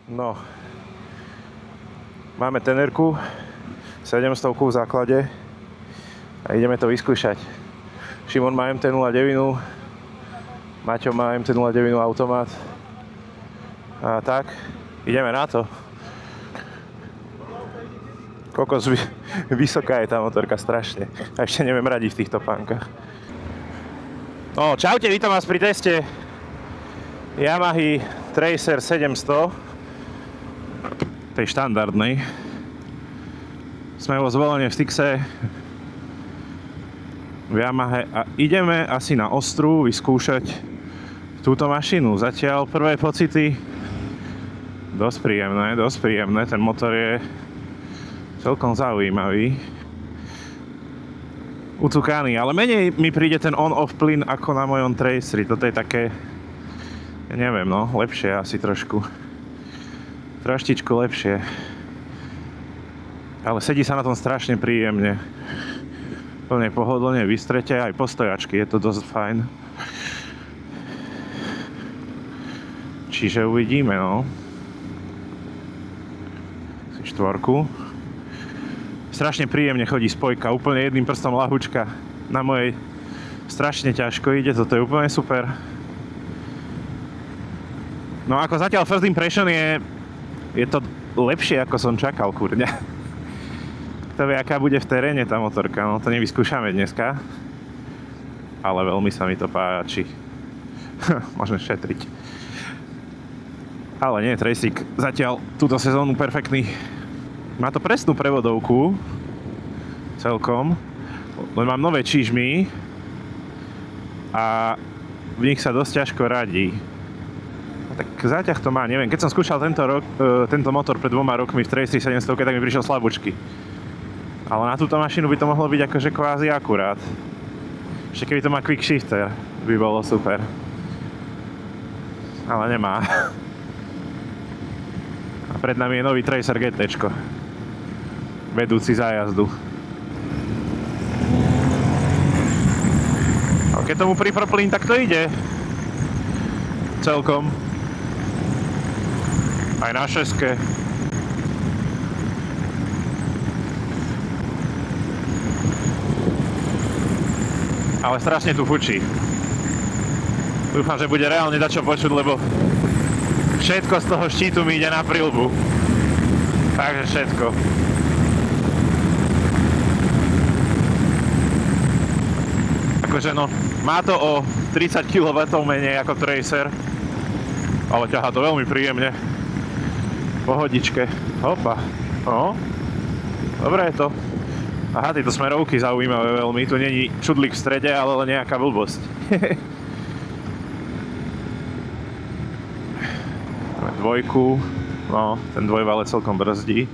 No, máme tenerku, 700 v základe a ideme to vyskúšať. Šimon má MT-09, Maťo má MT-09 automat a tak, ideme na to. Kokos, vysoká je tá motorka strašne. A ešte neviem radiť v týchto pánkach. No, čaute, vítam vás pri teste Yamahy Tracer 700. Tej štandardnej. Sme vo Zvolenie v Stixe v Yamahe a ideme asi na Ostru vyskúšať túto mašinu. Zatiaľ prvé pocity dosť príjemné. Ten motor je celkom zaujímavý. Ucúkaný, ale menej mi príde ten on-off plyn ako na mojom Traceri. Toto je také, neviem, no, lepšie asi trošku. Troštičku lepšie. Ale sedí sa na tom strašne príjemne. Plne pohodlne, vystrete, aj postojačky, je to dosť fajn. Čiže uvidíme, no. Si štvorku. Strašne príjemne chodí spojka, úplne jedným prstom ľahučka. Na mojej strašne ťažko ide, toto je úplne super. No ako zatiaľ first impression je to lepšie, ako som čakal, kurňa. Kto vie, aká bude v teréne tá motorka, no to nevyskúšame dneska. Ale veľmi sa mi to páči. Môžeme šetriť. Ale nie, Tracik zatiaľ túto sezónu perfektný. Má to presnú prevodovku. Celkom. Len mám nové čižmy. A v nich sa dosť ťažko radí. Tak záťah to má, neviem. Keď som skúšal tento motor pred 2 rokmi v Tracer 700, tak mi prišiel slabúčky. Ale na túto mašinu by to mohlo byť akože kvázi akurát. Ešte keby to má quick shifter, by bolo super. Ale nemá. A pred nami je nový Tracer GT-čko. Vedúci zájazdu. A keď tomu pripr plyn, tak to ide. Celkom. Aj na šeske. Ale strašne tu fučí. Dúfam, že bude reálne dať čo počuť, lebo všetko z toho štítu mi ide na prilbu. Takže všetko. Akože no, má to o 30 kW menej ako Tracer, ale ťahá to veľmi príjemne. Pohodičke. Hopa. No. Dobre je to. Aha, tieto smerovky zaujímavé veľmi. Tu není čudlík v strede, ale len nejaká blbosť. Dvojku. No, ten dvojvalec celkom brzdí.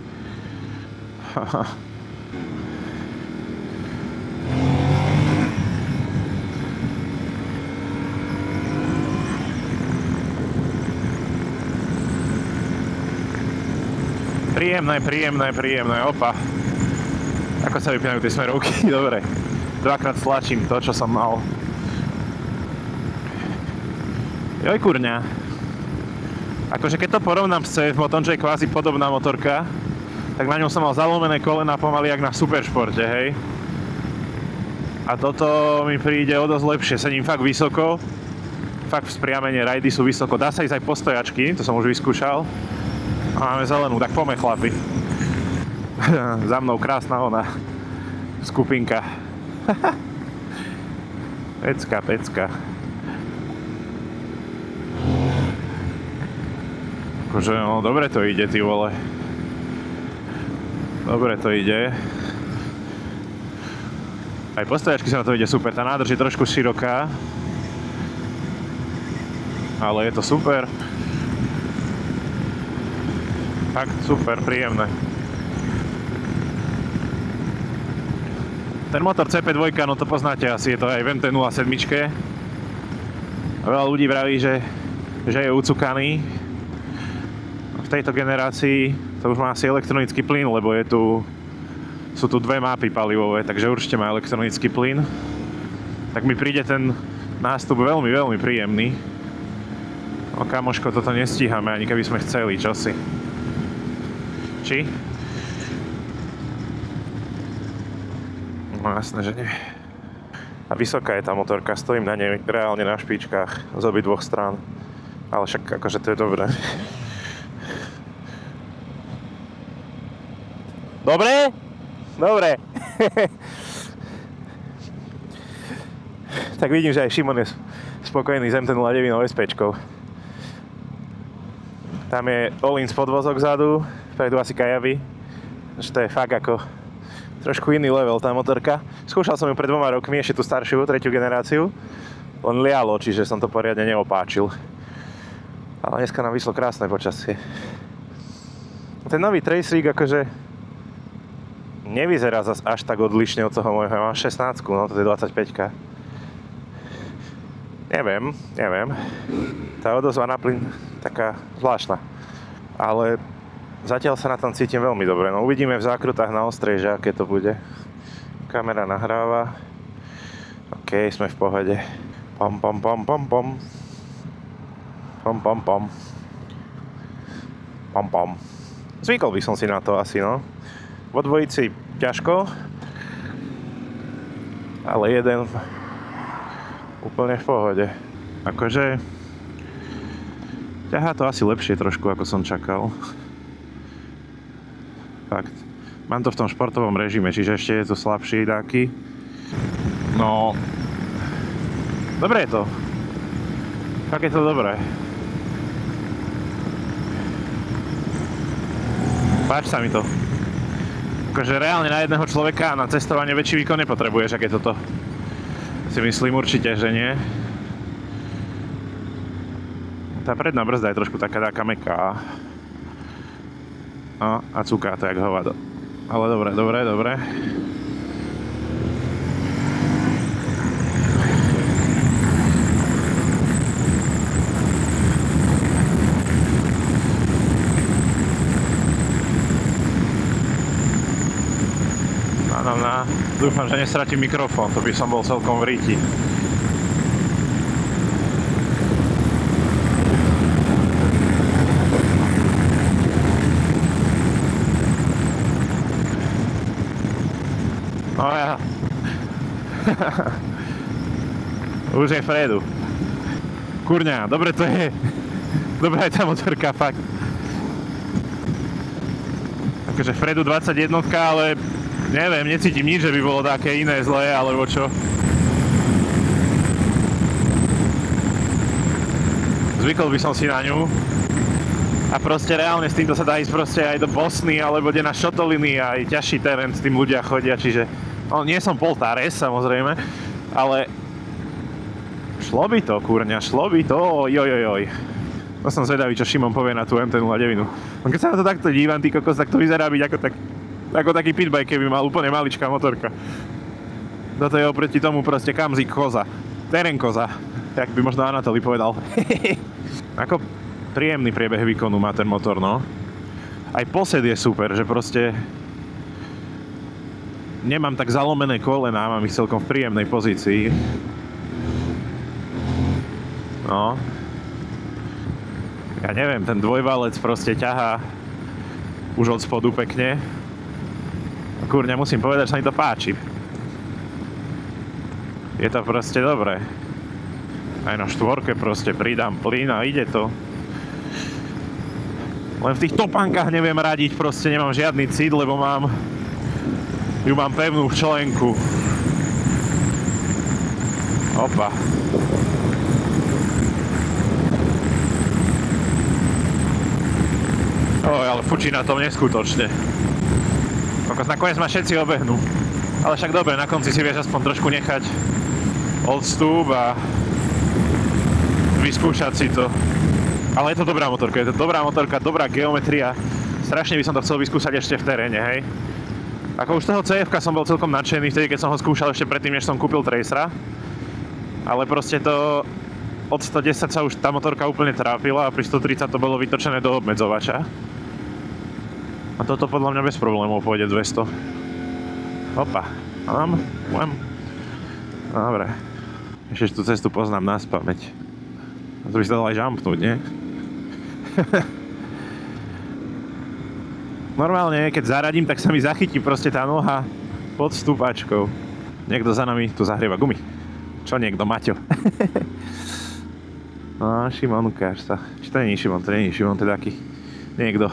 Príjemné, opa. Ako sa vypínajú tie smerovky? Dobre. Dvakrát stlačím to, čo som mal. Joj, kurňa. Akože keď to porovnám s CF motom, čo je kvázi podobná motorka, tak na ňom som mal zalomené kolena pomaly jak na Superšporte, hej. A toto mi príde o dosť lepšie. Sedím fakt vysoko. Fakt vzpriamenie rajdy sú vysoko. Dá sa ísť aj postojačky, to som už vyskúšal. A máme zelenú, tak poďme chlapi. Za mnou krásna ona. Skupinka. Pecka. Akože no, dobre to ide, ty vole. Dobre to ide. Aj postojačky sa na to ide super, tá nádrž je trošku široká. Ale je to super. Fakt super, príjemné. Ten motor CP2, no to poznáte asi, je to aj v MT-07. Veľa ľudí vraví, že je ucúkaný. V tejto generácii to už má asi elektronický plyn, lebo sú tu dve mapy palivové, takže určite má elektronický plyn. Tak mi príde ten nástup veľmi príjemný. O kamoško, toto nestíhame, ani keby sme chceli, čo si? Či? No jasné, že nie. A vysoká je tá motorka, stojím na nej reálne na špičkách z obidvoch strán. Ale však akože to je dobré. Dobre? Dobre. Tak vidím, že aj Šimon je spokojný s MT-09 SPčkou. Tam je Olins podvozok vzadu, vpredu asi Kajavy. To je fakt ako trošku iný level tá motorka. Skúšal som ju pred 2 rokmi, ešte tú staršiu, 3. generáciu. Len lialo, čiže som to poriadne neopáčil. Ale dneska nám vyšlo krásne počasie. Ten nový Tracerik akože nevyzerá zas až tak odlišne od toho môjho. Mám 16, no to je 25. Neviem. Tá odozva na plyn taká zvláštna. Ale zatiaľ sa na tom cítim veľmi dobre. No uvidíme v zákrutách na ostrej, že aké to bude. Kamera nahráva. OK, sme v pohode. Pom. Zvykol by som si na to asi, no. Vo dvojici ťažko, ale jeden úplne v pohode. Akože ťahá to asi lepšie trošku, ako som čakal. Fakt. Mám to v tom športovom režime, čiže ešte je to slabšie dáky. No, dobre je to. Fakt je to dobré. Páči sa mi to. Akože reálne na jedného človeka na cestovanie väčší výkon nepotrebuješ, aké toto. Si myslím určite, že nie. Tá predná brzda je trošku taká mäkká. No, a cúká to jak hovado. Ale dobre. Dúfam, že nestratím mikrofón, to by som bol celkom v ríti. No ja. Už je Fredu. Kurňa, dobre to je. Dobrá je tá motorka, fakt. Akože Fredu 21, ale neviem, necítim nič, že by bolo také iné zlé, alebo čo. Zvykol by som si na ňu. A proste reálne s týmto sa dá ísť proste aj do Bosny, alebo ide na šotoliny, aj ťažší terén, s tým ľudia chodia, čiže... No, nie som Poltares, samozrejme, ale... Šlo by to, kurňa, ojojojoj. No som zvedavý, čo Šimon povie na tú MT-09. Keď sa na to takto dívam, ty kokos, tak to vyzerá byť ako taký pitbike, keby mal úplne maličká motorka. Toto je oproti tomu proste kamzik koza. Terén koza, jak by možno Anatoli povedal. Ako príjemný priebeh výkonu má ten motor, no. Aj posed je super, že proste... Nemám tak zalomené kolená, mám ich celkom v príjemnej pozícii. No. Ja neviem, ten dvojvalec proste ťahá už od spodu pekne. Kurňa, musím povedať, že sa mi to páči. Je to proste dobré. Aj na štvorke proste pridám plyn a ide to. Len v tých topánkach neviem radiť, proste nemám žiadny cit, lebo mám pevnú v členku. Opa. Oj, ale fučí na tom neskutočne. Nakoniec ma všetci obehnú. Ale však dobre, na konci si vieš aspoň trošku nechať odstup a vyskúšať si to. Ale je to dobrá motorka, dobrá geometria. Strašne by som to chcel vyskúšať ešte v teréne, hej. Ako už z toho CF-ka som bol celkom nadšený vtedy, keď som ho skúšal ešte predtým, než som kúpil Tracera. Ale proste to... Od 110 sa už tá motorka úplne trápila a pri 130 to bolo vytočené do obmedzovača. A toto podľa mňa bez problémov pôjde 200. Opa. Dobre. Ešte tú cestu poznám naspamäť. To by sa dalo aj jumpnúť, nie? Normálne, keď zaradím, tak sa mi zachytí proste tá noha pod stúpačkou. Niekto za nami tu zahrieva gumy. Čo niekto? Maťo. No, Šimon, ukáž sa. Či to nie je Šimon? To nie je Šimon, to je taký niekto.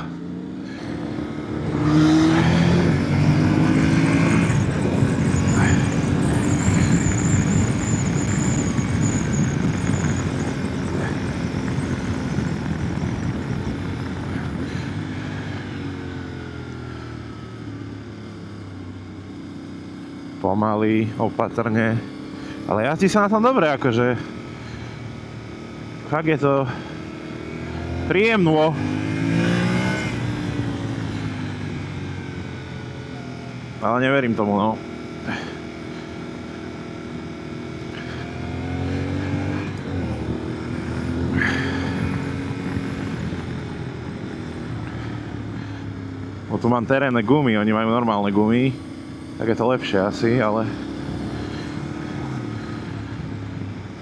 Pomaly, opatrne. Ale jazdí sa na tom dobre, akože. Fakt je to príjemno. Ale neverím tomu, no. No tu mám terénne gumy, oni majú normálne gumy. Tak je to lepšie asi, ale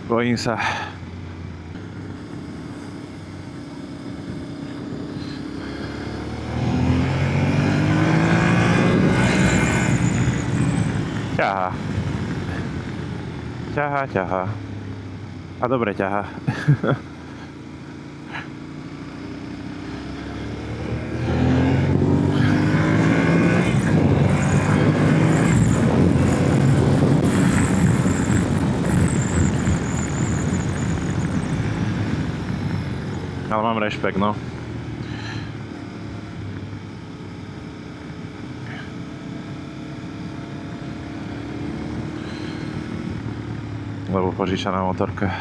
bojím sa. Ťahá. Ťahá, ťahá. A dobre ťahá. Ale mám rešpekt, no. Lebo požičaná motorka.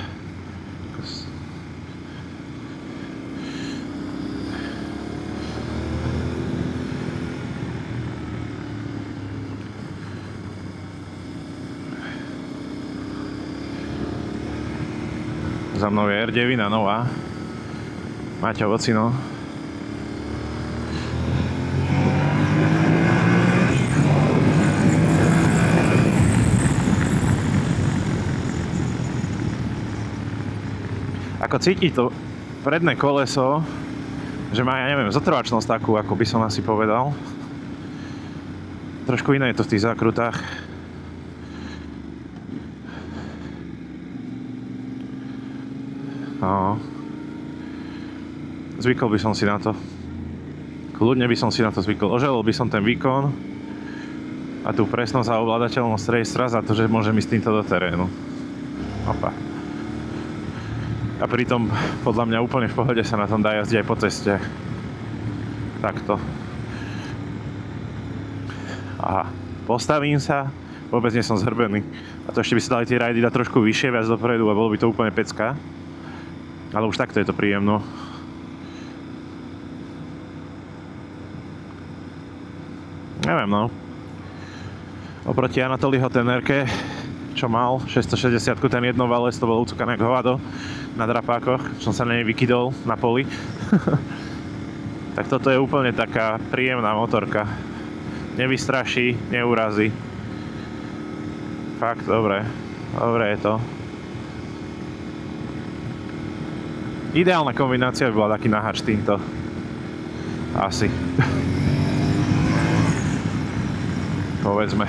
Za mnou je R9 nová. Maťo, vocino. Ako cíti to predné koleso, že má, ja neviem, zotrvačnosť takú, ako by som asi povedal. Trošku iné je to v tých zákrutách. No. Zvykol by som si na to. Kľudne by som si na to zvykol. Oželil by som ten výkon a tú presnosť a ovládateľnosť racera za to, že môžem ísť týmto do terénu. Opa. A pritom podľa mňa úplne v pohode sa na tom dá jazdiť aj po ceste. Takto. Aha. Postavím sa, vôbec nie som zhrbený. A to ešte by sa dali tie rajdy dať trošku vyššie, viac dopredu a bolo by to úplne pecka. Ale už takto je to príjemno. Neviem, no. Oproti Anatoliho Tenerke, čo mal 660, ten jednovalec, to bolo ucúkané ako hovado na drapákoch, čo som sa na nej vykydol na poli. Tak toto je úplne taká príjemná motorka. Nevystraší, neurazí. Fakt, dobre. Dobre je to. Ideálna kombinácia by bola taký naháč týmto. Asi. Povedzme.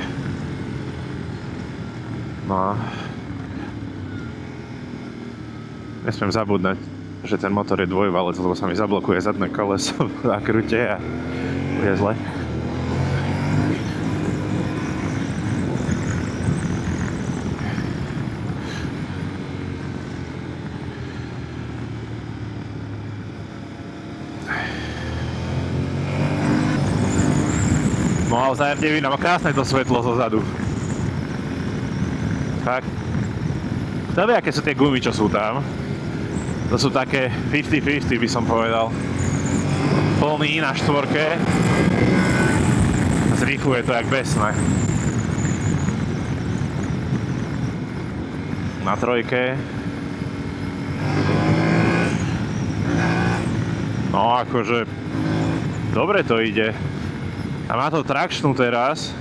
No a nesmiem zabúdať, že ten motor je dvojvalec, lebo sa mi zablokuje zadné koleso v zákrute a bude zle. No ale za R9 má krásne to svetlo zo zadu. Fakt. Kto vie, aké sú tie gumy, čo sú tam? To sú také 50-50 by som povedal. Plný na štvorke. Zrýchluje to jak besné. Na trojke. No akože dobre to ide. A má to trakšnú teraz.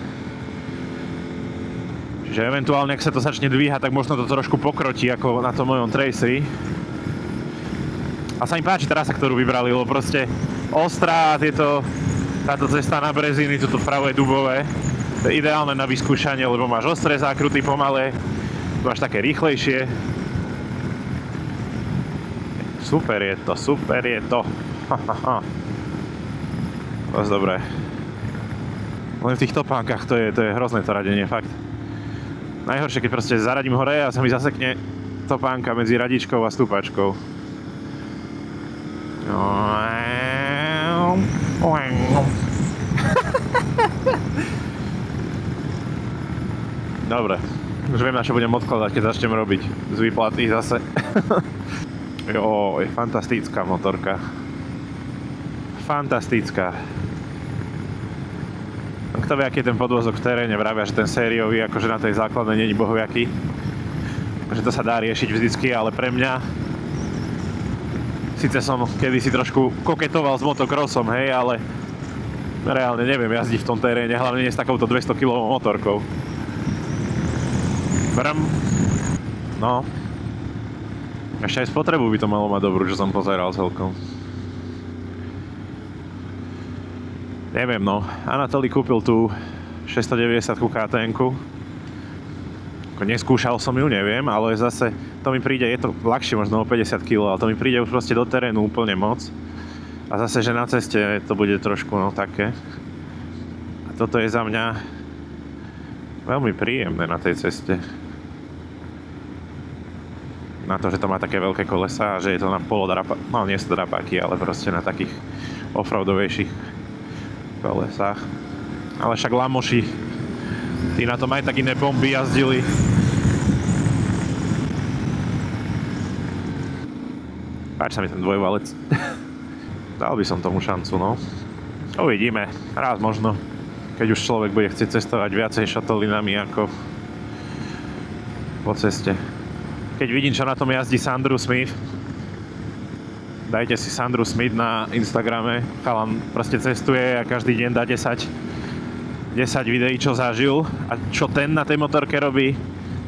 Čiže eventuálne, ak sa to začne dvíhať, tak možno to trošku pokrotí ako na tom mojom Traceri. A sa mi páči trasa, ktorú vybrali, lebo proste ostrá, táto cesta na Breziny, toto vpravo je dubové. To je ideálne na vyskúšanie, lebo máš ostré zákruty pomalé, máš také rýchlejšie. Super je to, super je to. Dosť dobré. Len v tých topánkach to je hrozné to radenie, fakt. Najhoršie, keď proste zaradím hore a sa mi zasekne topánka medzi radičkou a stúpačkou. Dobre, už viem, na čo budem odkladať, keď začnem robiť z výplaty zase. Joj, fantastická motorka. Fantastická. Kto vie, aký je ten podvozok v teréne, vravia, že ten sériový, akože na tej základnej není bohoviaký. Že to sa dá riešiť vždycky, ale pre mňa síce som kedysi trošku koketoval s motocrossom, hej, ale reálne neviem jazdiť v tom teréne, hlavne nie s takouto 200 kg motorkou. Brm. No. Ešte aj spotrebu by to malo mať dobrú, čo som pozeral celkom. Neviem, no. Anatolí kúpil tú 690 KTM-ku. Neskúšal som ju, neviem, ale zase to mi príde, je to ľahšie možno o 50 kg, ale to mi príde už proste do terénu úplne moc. A zase, že na ceste to bude trošku, no, také. A toto je za mňa veľmi príjemné na tej ceste. Na to, že to má také veľké kolesa a že je to na polodrapa... No, nie sú drapáky, ale proste na takých offroadovejších kolesách. Ale však lamoši, tí na tom aj tak iné bomby jazdili. Páči sa mi ten dvojvalec. Dal by som tomu šancu, no. Uvidíme. Raz možno. Keď už človek bude chcieť cestovať viacej šatolinami ako po ceste. Keď vidím, čo na tom jazdí Sandru Smith, dajte si Sandru Smith na Instagrame. Chalan proste cestuje a každý deň dá 10 videí, čo zažil a čo ten na tej motorke robí.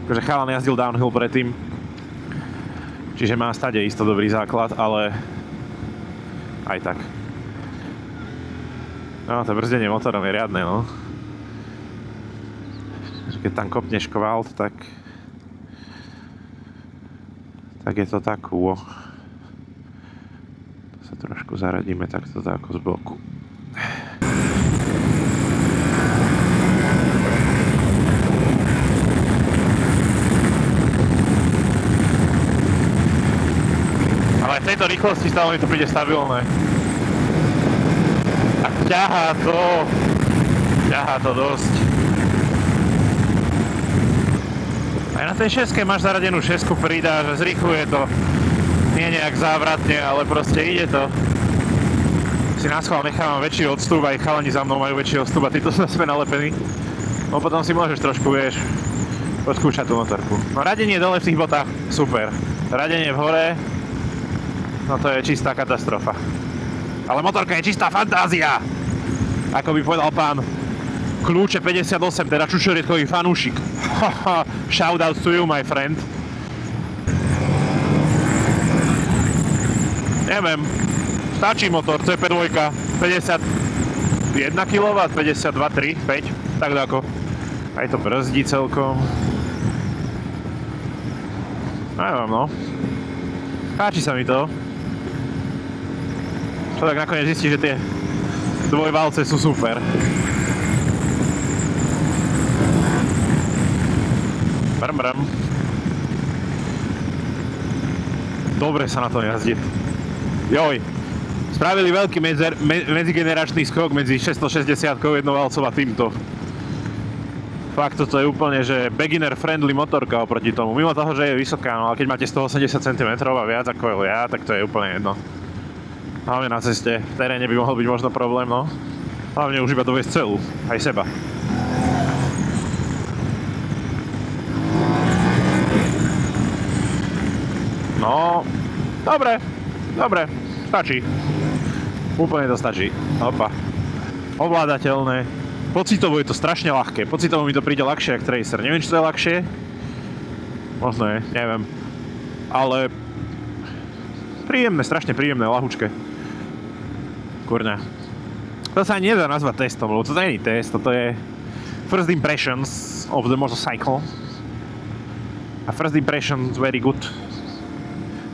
Akože chalan jazdil downhill predtým, čiže má stade isto dobrý základ, ale aj tak. No, to brzdenie motorom je riadne, no. Keď tam kopneš kvalt, tak je to takú. To sa trošku zaradíme takto ako z boku. Ale v tejto rýchlosti stále mi to príde stabilné. A ťahá to dosť. Aj na tej 6-ke máš zaradenú 6-ku, pridáš, zrýchluje to. Nie nejak závratne, ale proste ide to. Si na schvál nechávam väčší odstup, aj chalani za mnou majú väčší odstup a títo sme nalepení. No potom si môžeš trošku, vieš, odskúšať tú motorku. No radenie dole v tých botách, super. Radenie v hore, no to je čistá katastrofa. Ale motorka je čistá fantázia! Ako by povedal pán Kľúče 58, teda čučoriedkový fanúšik. Shoutouts to you, my friend. Neviem, stačí motor, CP2, 51 kW, 52, 3, 5, tak ako. Aj to brzdí celkom. Neviem, no. Páči sa mi to. Človek nakoniec zistí, že tie dvojvalce sú super. Brm, brm. Dobre sa na to jazdí. Joj. Spravili veľký medzigeneračný skok medzi 660-kou jednovalcov a týmto. Fakt, toto je úplne, že beginner friendly motorka oproti tomu. Mimo toho, že je vysoká, no ale keď máte 180 cm a viac ako ja, tak to je úplne jedno. Hlavne na ceste, v teréne by mohol byť možno problém, no. Hlavne už iba doviesť celú, aj seba. No, dobre, stačí. Úplne to stačí. Opa. Ovládateľné. Pocitovo je to strašne ľahké. Pocitovo mi to príde ľahšie ako Tracer. Neviem, či to je ľahšie. Možno je, neviem. Ale príjemné, strašne príjemné, ľahučké. Kurňa. To sa ani nedá nazvať testom, lebo to nie je test, toto je first impressions of the motorcycle. A first impressions very good.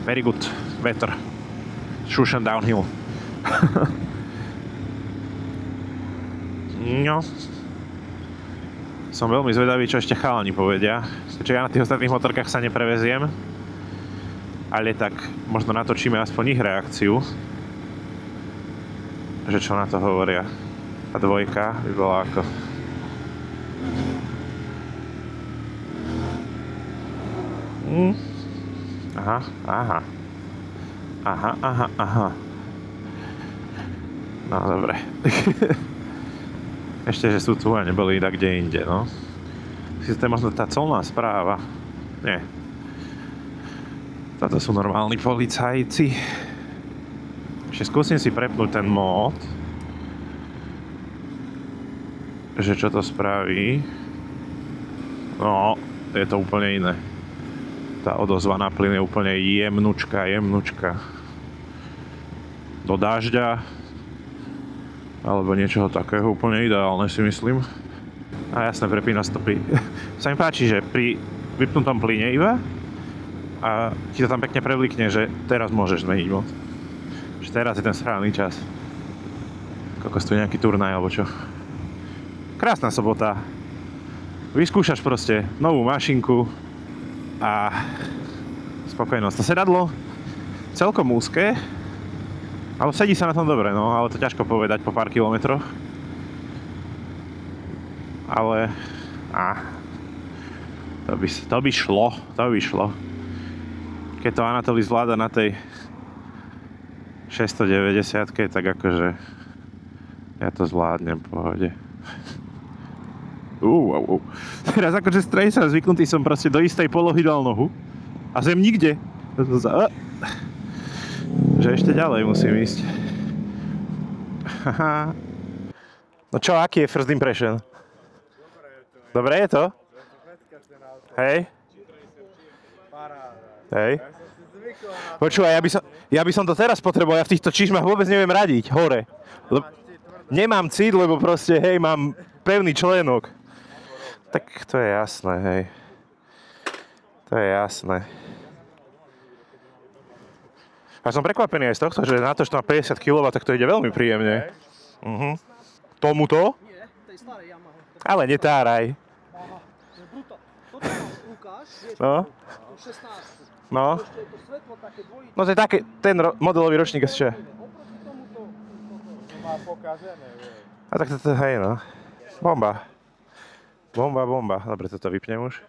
Very good weather. Shushan downhill. No. Som veľmi zvedavý, čo ešte chalani povedia. Keďže ja na tých ostatných motorkách sa nepreveziem. Ale tak možno natočíme aspoň ich reakciu. Že čo na to hovoria. A dvojka by bola ako... Aha, aha. Aha, aha, aha. No, dobre. Ešte, že sú tu a neboli tak kde inde, no. To je možno tá colná správa. Nie. Toto sú normálni policajci. Ešte skúsim si prepnúť ten mód. Že čo to spraví. No, je to úplne iné. Tá odozva na plyn je úplne jemnučka. Do dážďa alebo niečoho takého úplne ideálne, si myslím. A jasné, prepína stopy. Sa mi páči, že pri vypnutom plyne iba a ti to tam pekne prevlikne, že teraz môžeš zmeniť mod. Že teraz je ten správny čas. Kokos tu nejaký turnaj alebo čo. Krásna sobota. Vyskúšaš proste novú mašinku a spokojnosť. To sedadlo celkom úzke, ale sedí sa na tom dobre, no, ale to ťažko povedať po pár kilometroch. Ale to by šlo. Keď to Anatolí zvláda na tej 690-ke, tak akože ja to zvládnem v pohode. Teraz akože strejsa, zvyknutý som proste do istej polohy dal nohu a zem nikde. Že ešte ďalej musím ísť. No čo, aký je first impression? Dobre je to? Hej? Hej? Počúvaj, ja by som to teraz potreboval, ja v týchto čižmách vôbec neviem radiť, hore. Nemám cít, lebo proste, hej, mám pevný členok. Tak to je jasné, hej. To je jasné. A som prekvapený aj z tohto, že na to, že to má 50 kW, tak to ide veľmi príjemne. Tomuto? Nie, tej starej Yamaha. Ale netáraj. Aha, to je brutál. Toto tam ukáž, vieš, No. tú 16. No. Ešte je to svetlo také dvojité. No to je také, ten modelový ročník ešte. Oproti tomuto, To má pokazené, vieš. A tak to hej no. Bomba. Dobre, toto vypnem už.